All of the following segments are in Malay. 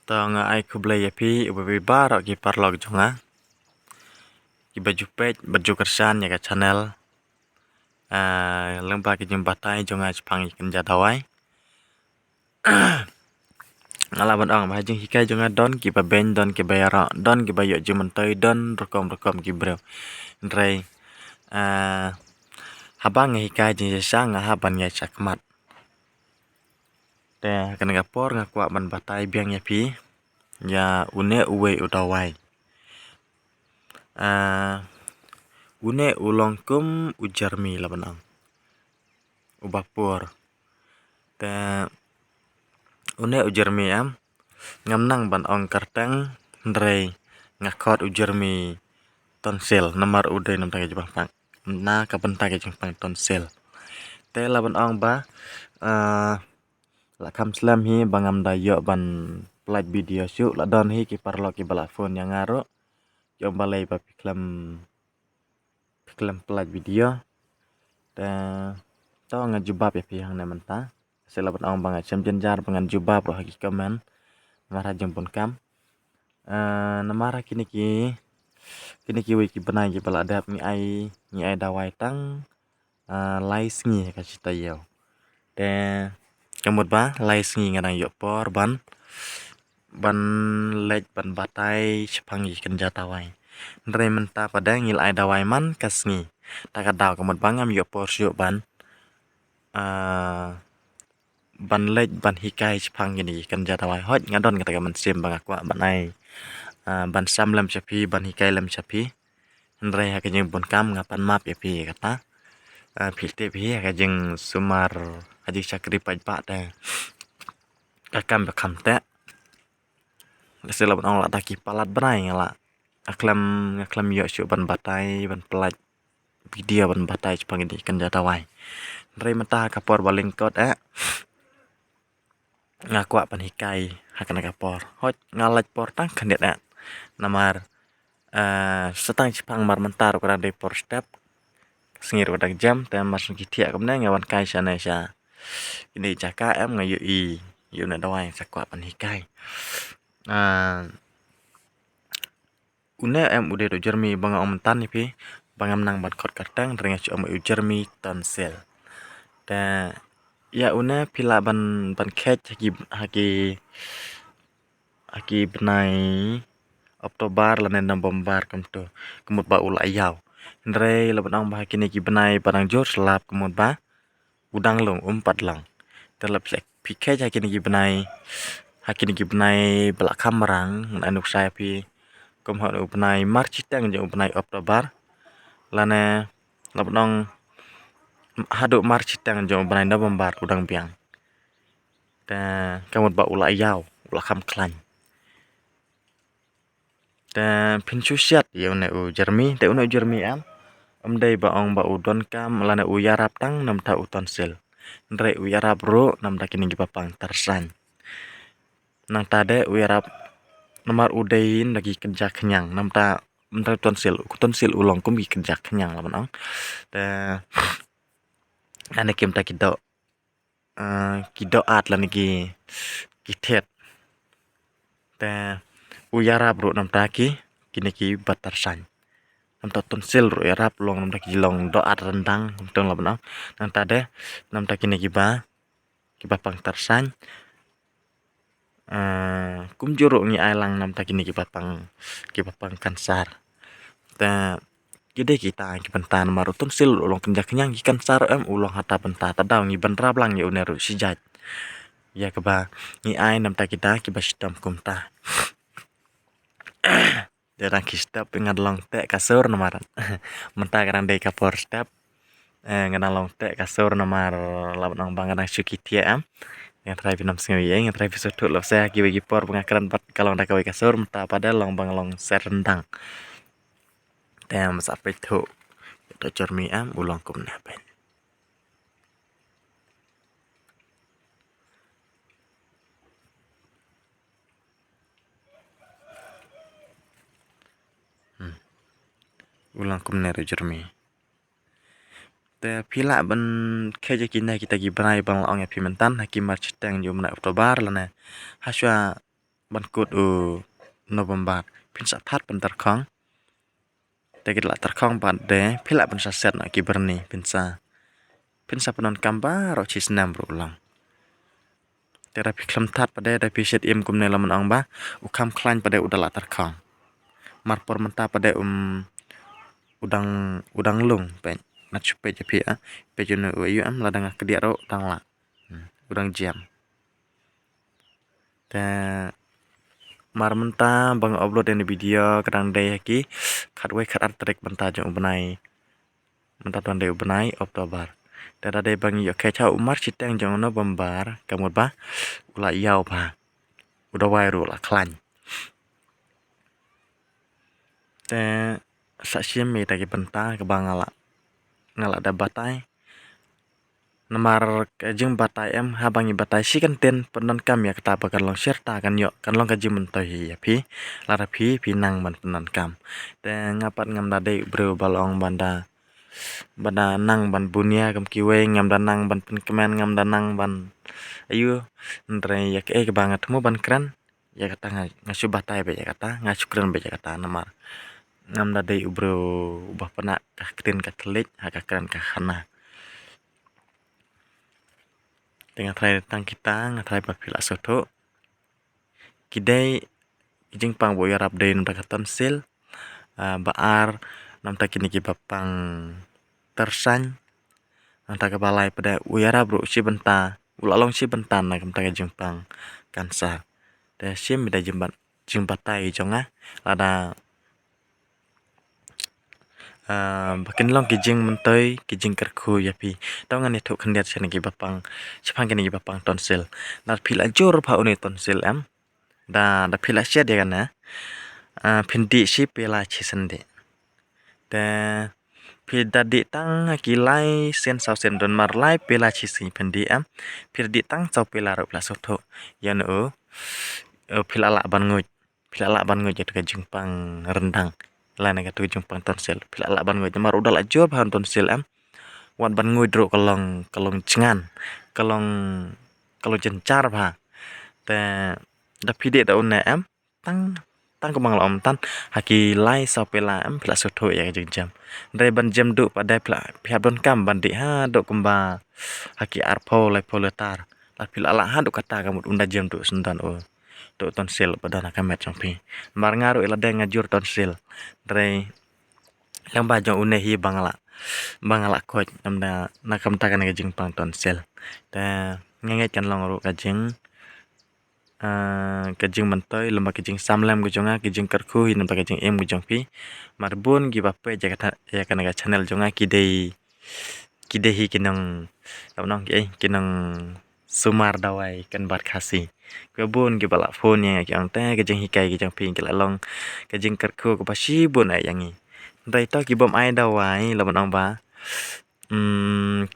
Tong ai kublai yapi ubi bar ki parlog jonga. Ki baju page baju kersan ya ka channel. Lengpa ki jembatai jonga jepang ikan jadawai. Ngalaban ong bahajing hikai jonga don ki ben don ki bayara don ki bayok jumentai don rekom ki bro. Ndrai habang hikai jing sang haban ya chakmat. Te kan ngapor ngakwa ban batai biang yapi ya une uwe udawai. Une ulongkum ujarmi laban ong. Ubapur. Te une ujarmi am ngamnang ban ong kartang ndrei ngakot ujarmi tonsil nomor ude nam tage jepang pang. Na kapan tage jepang tonsil. Te laban ong ba lakam slam hi bangam da yo ban plate video syuk la don hi ki parlo ki bala phone yang ngaro yo balai ba piklam plate video te to ngajubab ya pihang na menta selaban ong bang chem jenjar bangan jubab ro haki komen mara jempun kam namara kini ki wiki benai ki bala adap ni ai dawai tang lais ngi ka cita yo te kemut ba lais ngi ngarang yo por ban lej ban batai chepang ikan jatawai ndrei menta pada ngil ai dawai man kasngi takadaw kemut bangam yo por syuk ban lej ban hikai chepang gini ikan jatawai hoj ngadon kata kaman sim bang akwa banai ban sam lam chapi ban hikai lam chapi ndrei ha kajing pun kam ngapan map ya pi kata philte pi ha kajing sumar haji chakri pajpa te kakam bekam te selaban ong la taki palat benai ngala aklam yo syuk ban batai ban pelat video ban batai chepang gini ikan jatawai ndrei menta kapor baling kot ngakwa pan hikai hakan kapor hoj ngalaj por tang kandet namar setang chepang mar mentar ukuran de por step sengir udak jam te mas kitia kemne ngawan kai sana sya ini jaka em ngayu i yu na dawai sakwa pan hikai une em ude do jermi banga om tan ni pi bangam nang ban kot kartang drenga chu om ujermi tonsel te ya une pila ban khet haki benai Oktober lanen November kamtu kemut ba ul ayaw ndrei laban ong bah kini ki benai barang jor selap kemut ba udang long umpat lang terlep sek pikhe hakini ki benai belak kamarang anuk sai pi kom hot benai March tang jo benai Oktober lane laban ong haduk March tang jo benai November udang biang te kemut ba ul ayaw ulak kam klan te pinchu syat ya une u jermi te une jermi am dei ba ong ba udon kam lane u yarap tang nam ta u tonsil ndrei u yarap ro nam ta kini gipapang tarsan nang tade u yarap nomor udein lagi kerja kenyang nam ta tonsil ulong kum gi kerja kenyang laban ong te ane kim ta kido at lani ki thet te uyarap ro nam ta kini ki batarsan nam ta tonsil ro yarap long nam ta ki long do at rendang tong laban ong nang tade nam ta kini ki bapang tarsan kum juro ngi ailang nam ta kini ki bapang kansar te gede kita ki pentan maru tonsil ulong kenja kenyang ikan sar em ulong hata penta tadaw ngi ban rablang ya uneru sijat ya keba ngi ai nam ta kita ki bastam kumta jarang ki step ngadlong te kasur namaran menta karang de kapor step ngadalong te kasur namar laban ong bangan syukitia yang terakhir pinam sengawi yang terakhir sudah lo saya bagi por pengakaran pat kalau nak kawai kasur menta pada long bang long serendang tem sampai tu cermi ulang kum napen ulang kum neru cermi te pila ban keja kinda kita gibrai bang ong ya pimentan hakim march tang jum na Oktober lana haswa ban kut November pin sa that ban tarkhang te gila tarkhang ban de phila ban sa set na ki berni pin sa penon kamba ro chis nam ro lang te ra pi khlam that pade da pi set im kum ne laman ang ba u kham khlain pade udala tarkhang mar por menta pade udang lung pe na chupe je pi a pe junu yu am la dang kedia ro tang la udang jam te mar menta bang upload ini video kadang day ki khat we khat trek menta jong benai menta ton day benai Oktober te da day bang yo ke cha umar chiteng jong November kamut ba ula yau ba udah wai ru la klan te sa siem mi ta ki benta ke bang ngala da batai namar jeng batai em ha bangi batai si kan ten penon kam ya kata bakal long share ta kan yo kan long ka jim mentoi ya pi lara pi nang ban penon kam te ngapat ngam da de bro balong banda nang ban bunia kam ki we ngam da nang ban pen kemen ngam da nang ban ayu ndre ya ke banget mo ban kran ya kata ngasu batai be ya kata ngasu kran be ya kata namar ngam da de bro bah pena ka krin ka klik ha ka kran ka khana dengan try tang kita ngatry papila soto kidai jing pang boy rap day nang tonsil baar nam ta kini ki bapang tersan nang ta balai pada uyara bro si benta ulalong si bentan na kam ta jing pang kansa de sim da jing batai jonga ada bakin long kijing mentoi kijing kerku ya pi tau ngani thuk khandiat chen ki bapang chapang kini ki bapang tonsil nar phila jor pha uni tonsil am da phila sia de kana phindi si pela chisen de te phi da di tang ki lai sen sau sen don mar lai pela chisi phindi am phir di tang chau pela ro pla so tho yan phila la ban ngoi jet ka jing pang rendang lain ka tu jing pang tonsil phila la ban ngoi mar udal ajor phan tonsil am wan ban ngoi dro kalong chingan kalong jencar pha te da phide da unne am tang ko mang lom tan haki lai sau pela am phila so tho ya jing jam dai ban jam du pa dai phia don kam ban di ha do kumba haki arpho lai poletar la phila la ha do kata kamut unda jam du sundan do tonsil padana kamet champi mar ngaru ila de ngajur tonsil dai yang ba jong une hi bangala khoj namda na kam ta kan jing pang tonsil ta nge kan long ru ka jing mentoi lamba ka jing samlam gu jonga ka jing karkhu hin namda ka jing em gu jong pi marbun gi bape jaga ya kan ga channel jonga kidei hi kinang nong kinang sumar dawai kan bar khasi kebun ki bala phone yang ki angte ka jing hikai ki jong pi ki la long ka jing karkhu ko pasi bun ai yangi dai to ki bom ai dawai laban ong ba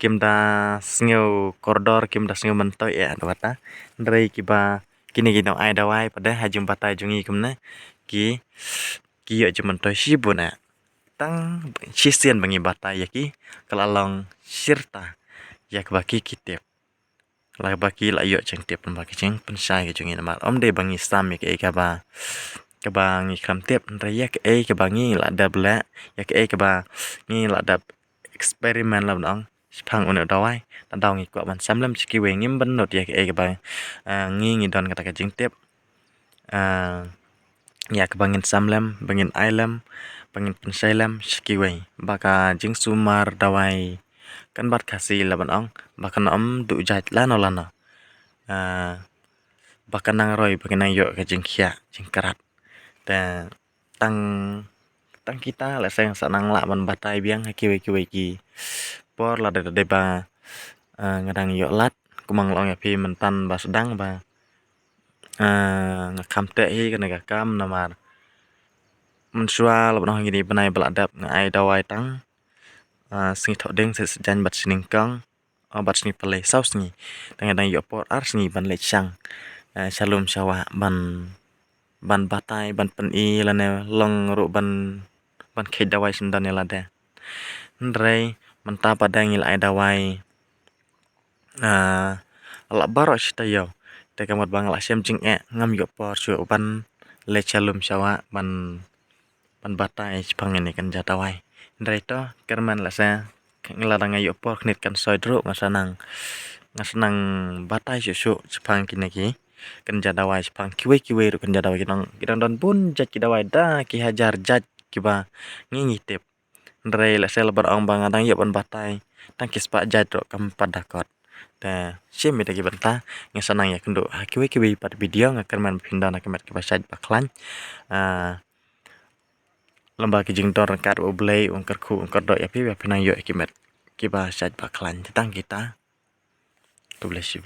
kim da sngew koridor kim da sngew mentoi ya dawata dai ki ba kini ki dong ai dawai pada hajum batai jungi kumna ki yo jum mentoi si buna tang chisian bangi batai ya ki kalalong sirta yak baki kitep la baki la yo cheng tep baki cheng pensai ki jungi namar om de bangi sam ya ki ka ba ngi kham tep nda yak ka bangi la dabla yak ka ba ngi la dab eksperimen la nong phang un dawai ta daw ngi ko ban samlam chiki we ngim ban not yak ka ba ngi don kata ka jing tep yak bangin samlam bangin ailam bangin pensailam chiki we baka jing sumar dawai kan bat khasi la ban ong baka om du jat lano baka nang roi baka nang yo ka jing khia jing karat ta tang kita la sang sanang la ban batai biang kiwe ki por la de ba ngadang yo lat kumang long ya pi mentan ba sedang ba ngakam te hi kan ga kam namar mensua la ban gini banai beladap ngai dawai tang sing tho deng se jan bat sining kang bat sini pale sau sini tang dang yo por ar sini ban le chang shalom shawa ban batai ban pen i la ne long ro ban khe dawai sundan la de ndrei menta padang il ai dawai la baro shita yo te kamot bang la sem jing ngam yo por chu ban le chalum shawa ban batai chpang ini kan jatawai ndrai to kerman la sa ngladang ayo por knit kan soi dro ngasanang batai su chpang kinaki kan jadawai chpang kiwe ru kan jadawai kinong don pun jat kidawai da ki hajar jat kiba ngi tip ndrai la sel bar ong bang adang yo ban batai tang kispa jat ro kam padakot ta sim mi tagi banta ngasanang ya kendo kiwe pat video ngakerman pindah nak kemat kiba sajt baklan lamba ki jing tor kat oblay ungkar khu ungkar do ya pi pinang yo kimet kiba sajt baklan tang kita to bless you